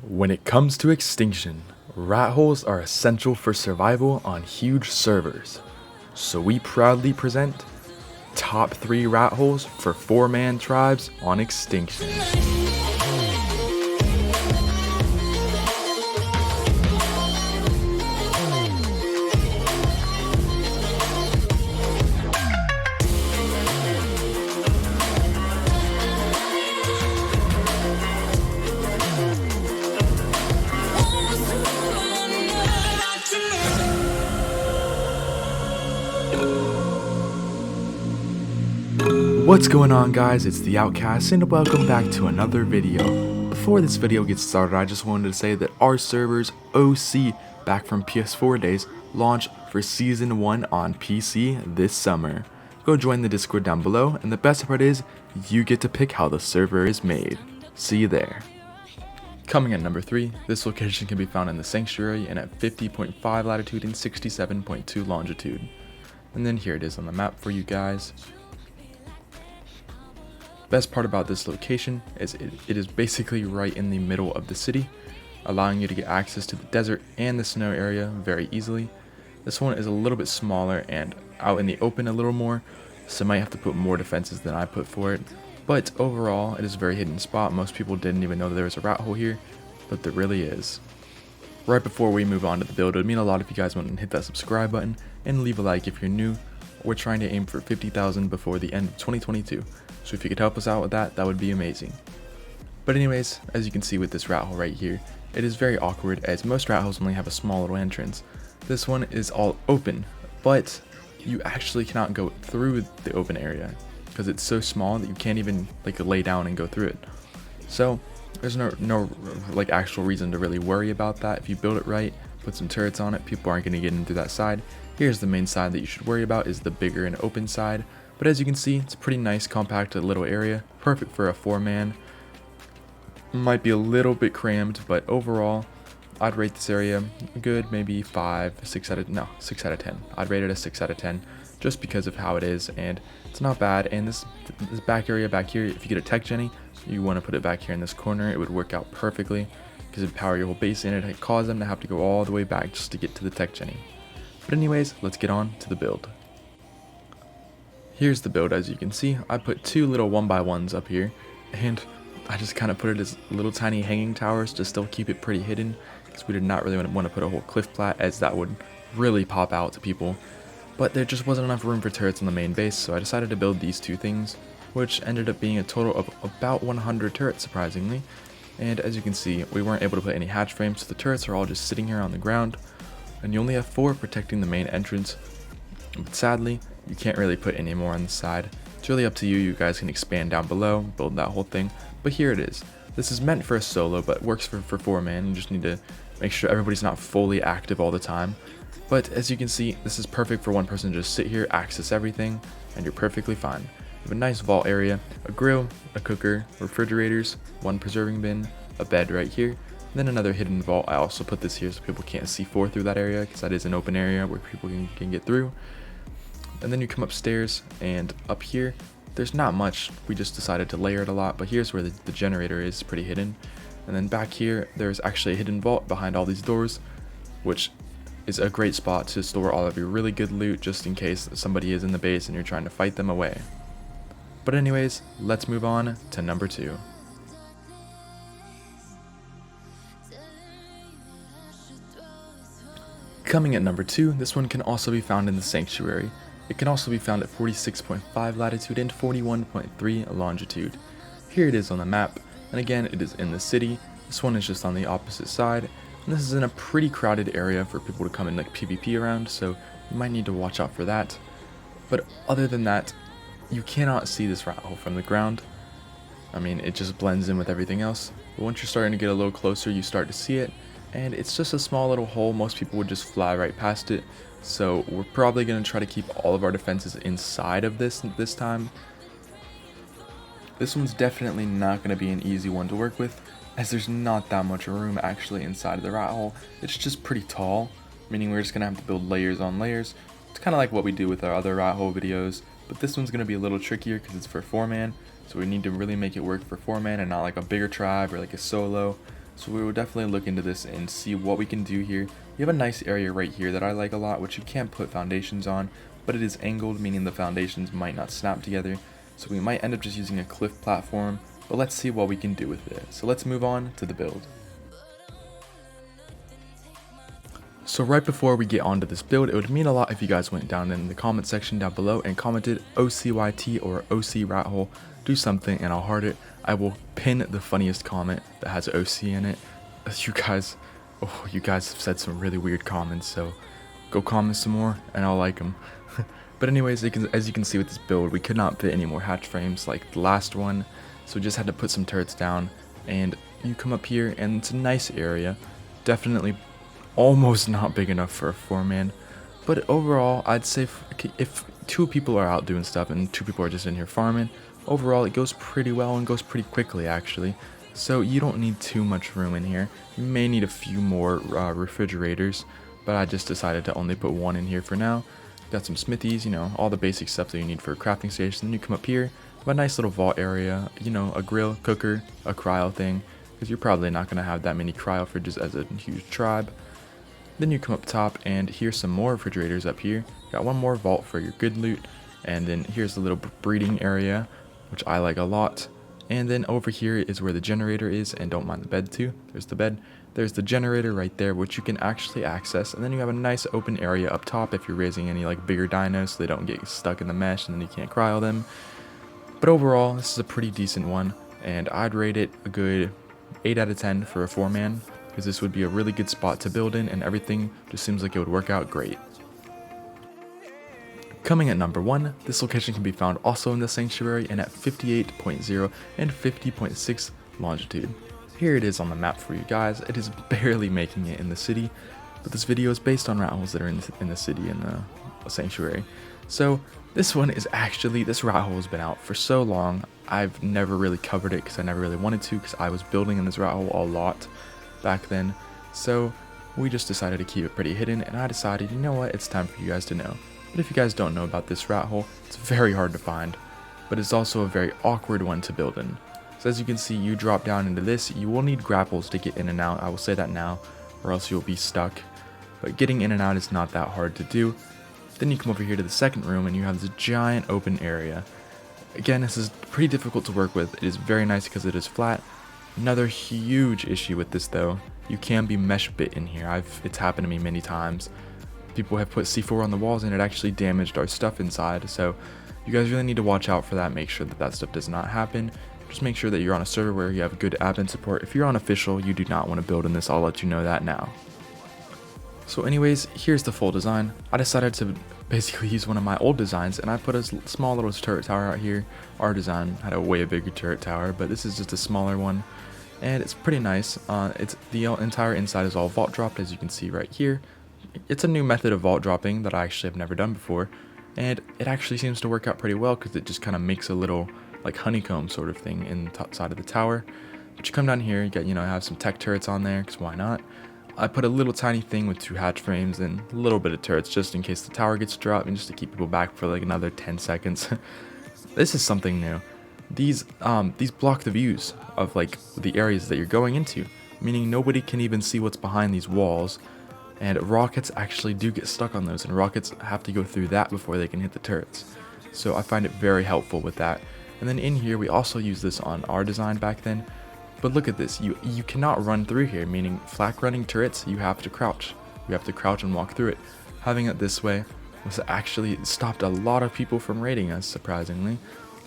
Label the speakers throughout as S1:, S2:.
S1: When it comes to Extinction, rat holes are essential for survival on huge servers. So we proudly present top 3 rat holes for 4-man tribes on Extinction. What's going on, guys? It's the Outcasts and welcome back to another video. Before this video gets started, I just wanted to say that our servers OC back from PS4 days launch for season 1 on PC this summer. Go join the Discord down below, and the best part is you get to pick how the server is made. See you there. Coming at number 3, this location can be found in the Sanctuary and at 50.5 latitude and 67.2 longitude. And then here it is on the map for you guys. Best part about this location is it is basically right in the middle of the city, allowing you to get access to the desert and the snow area very easily. This one is a little bit smaller and out in the open a little more, so I might have to put more defenses than I put for it. But overall, it is a very hidden spot. Most people didn't even know that there was a rat hole here, but there really is. Right before we move on to the build, it would mean a lot if you guys went and hit that subscribe button and leave a like if you're new. We're trying to aim for 50,000 before the end of 2022. So if you could help us out with that, that would be amazing. But anyways, as you can see with this rat hole right here, it is very awkward as most rat holes only have a small little entrance. This one is all open, but you actually cannot go through the open area because it's so small that you can't even lay down and go through it. So there's no actual reason to really worry about that. If you build it right, put some turrets on it, people aren't going to get in through that side. Here's the main side that you should worry about, is the bigger and open side. But as you can see, it's a pretty nice compacted little area, perfect for a 4-man. Might be a little bit crammed, but overall, I'd rate this area good, maybe 6 out of 10. I'd rate it a 6 out of 10, just because of how it is, and it's not bad. And this back area back here, if you get a tech Jenny, you want to put it back here in this corner, it would work out perfectly, because it'd power your whole base in, it'd cause them to have to go all the way back just to get to the tech Jenny. But anyways, let's get on to the build. Here's the build. As you can see, I put 2 little 1x1s up here, and I just kind of put it as little tiny hanging towers to still keep it pretty hidden, because we did not really want to put a whole cliff plat, as that would really pop out to people. But there just wasn't enough room for turrets on the main base, so I decided to build these 2 things, which ended up being a total of about 100 turrets, surprisingly. And as you can see, we weren't able to put any hatch frames, so the turrets are all just sitting here on the ground, and you only have 4 protecting the main entrance. But sadly, you can't really put any more on the side. It's really up to you. You guys can expand down below, build that whole thing. But here it is. This is meant for a solo, but works for 4-man. You just need to make sure everybody's not fully active all the time. But as you can see, this is perfect for one person to just sit here, access everything, and you're perfectly fine. You have a nice vault area, a grill, a cooker, refrigerators, 1 preserving bin, a bed right here, and then another hidden vault. I also put this here so people can't C4 through that area, because that is an open area where people can get through. And then you come upstairs, and up here there's not much. We just decided to layer it a lot, but here's where the generator is pretty hidden. And then back here there's actually a hidden vault behind all these doors, which is a great spot to store all of your really good loot, just in case somebody is in the base and you're trying to fight them away. But anyways, let's move on to number 2. Coming at number 2, this one can also be found in the Sanctuary. It can also be found at 46.5 latitude and 41.3 longitude. Here it is on the map, and again, it is in the city. This one is just on the opposite side, and this is in a pretty crowded area for people to come and PvP around, so you might need to watch out for that. But other than that, you cannot see this rat hole from the ground. I mean, it just blends in with everything else, but once you're starting to get a little closer, you start to see it, and it's just a small little hole. Most people would just fly right past it. So we're probably going to try to keep all of our defenses inside of this time. This one's definitely not going to be an easy one to work with, as there's not that much room actually inside of the rat hole. It's just pretty tall, meaning we're just going to have to build layers on layers. It's kind of like what we do with our other rat hole videos, but this one's going to be a little trickier because it's for 4-man, so we need to really make it work for 4-man and not like a bigger tribe or like a solo. So we will definitely look into this and see what we can do here. You have a nice area right here that I like a lot, which you can't put foundations on, but it is angled, meaning the foundations might not snap together. So we might end up just using a cliff platform, but let's see what we can do with it. So let's move on to the build. So right before we get onto this build, it would mean a lot if you guys went down in the comment section down below and commented OCYT or OC rat hole, do something and I'll heart it. I will pin the funniest comment that has OC in it. You guys have said some really weird comments, so go comment some more and I'll like them. But anyways, as you can see with this build, we could not fit any more hatch frames like the last one, so we just had to put some turrets down. And you come up here and it's a nice area, definitely almost not big enough for a 4-man, but overall I'd say if 2 people are out doing stuff and 2 people are just in here farming, overall it goes pretty well and goes pretty quickly actually. So you don't need too much room in here. You may need a few more refrigerators, but I just decided to only put 1 in here for now. Got some smithies, you know, all the basic stuff that you need for a crafting station. Then you come up here, have a nice little vault area, you know, a grill, cooker, a cryo thing, because you're probably not going to have that many cryo fridges as a huge tribe. Then you come up top and here's some more refrigerators up here. Got 1 more vault for your good loot. And then here's the little breeding area, which I like a lot. And then over here is where the generator is, and don't mind the bed too. There's the bed. There's the generator right there, which you can actually access. And then you have a nice open area up top if you're raising any like bigger dinos so they don't get stuck in the mesh and then you can't cryo them. But overall, this is a pretty decent one, and I'd rate it a good 8 out of 10 for a 4-man. Because this would be a really good spot to build in and everything just seems like it would work out great. Coming at number 1, this location can be found also in the sanctuary and at 58.0 and 50.6 longitude. Here it is on the map for you guys. It is barely making it in the city, but this video is based on rat holes that are in the city and the sanctuary. So this one is actually, this rat hole has been out for so long, I've never really covered it because I never really wanted to, because I was building in this rat hole a lot back then, so we just decided to keep it pretty hidden, and I decided, you know what, it's time for you guys to know. But if you guys don't know about this rat hole, it's very hard to find, but it's also a very awkward one to build in. So as you can see, you drop down into this, you will need grapples to get in and out, I will say that now, or else you'll be stuck. But getting in and out is not that hard to do. Then you come over here to the second room and you have this giant open area. Again, this is pretty difficult to work with. It is very nice because it is flat. Another huge issue with this though, you can be mesh bit in here. It's happened to me many times. People have put C4 on the walls and it actually damaged our stuff inside, so you guys really need to watch out for that. Make sure that stuff does not happen. Just make sure that you're on a server where you have good admin support. If you're on official, you do not want to build in this. I'll let you know that now. So anyways, here's the full design. I decided to basically use one of my old designs and I put a small little turret tower out here. Our design had a way bigger turret tower, but this is just a smaller one. And it's pretty nice. It's the entire inside is all vault dropped, as you can see right here. It's a new method of vault dropping that I actually have never done before, and it actually seems to work out pretty well because it just kind of makes a little like honeycomb sort of thing in the top side of the tower. But you come down here, you got, have some tech turrets on there, because why not? I put a little tiny thing with 2 hatch frames and a little bit of turrets just in case the tower gets dropped and just to keep people back for like another 10 seconds. This is something new. These block the views of like the areas that you're going into, meaning nobody can even see what's behind these walls, and rockets actually do get stuck on those, and rockets have to go through that before they can hit the turrets. So I find it very helpful with that. And then in here we also use this on our design back then, but look at this, you cannot run through here, meaning flak running turrets, you have to crouch. You have to crouch and walk through it. Having it this way was actually stopped a lot of people from raiding us, surprisingly.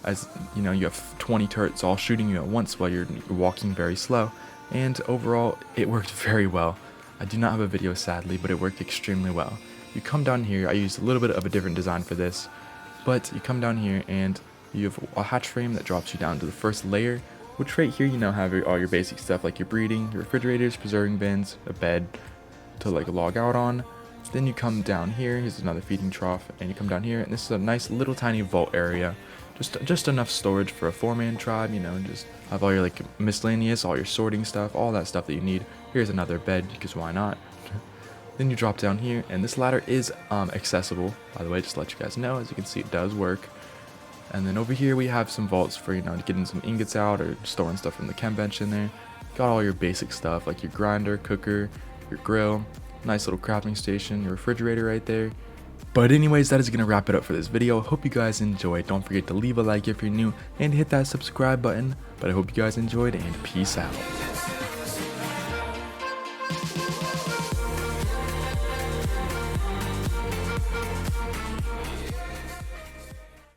S1: As you have 20 turrets all shooting you at once while you're walking very slow, and overall it worked very well. I do not have a video sadly, but it worked extremely well. You come down here, I used a little bit of a different design for this, but you come down here and you have a hatch frame that drops you down to the first layer, which right here have all your basic stuff like your breeding, your refrigerators, preserving bins, a bed to like log out on. Then you come down here, here's another feeding trough, and you come down here and this is a nice little tiny vault area. Just enough storage for a 4-man tribe, just have all your like miscellaneous, all your sorting stuff, all that stuff that you need. Here's another bed, because why not? Then you drop down here, and this ladder is accessible, by the way, just to let you guys know. As you can see, it does work. And then over here we have some vaults for, getting some ingots out or storing stuff from the chem bench in there. Got all your basic stuff like your grinder, cooker, your grill, nice little crafting station, your refrigerator right there. But anyways, that is going to wrap it up for this video. Hope you guys enjoyed. Don't forget to leave a like if you're new and hit that subscribe button. But I hope you guys enjoyed, and peace out.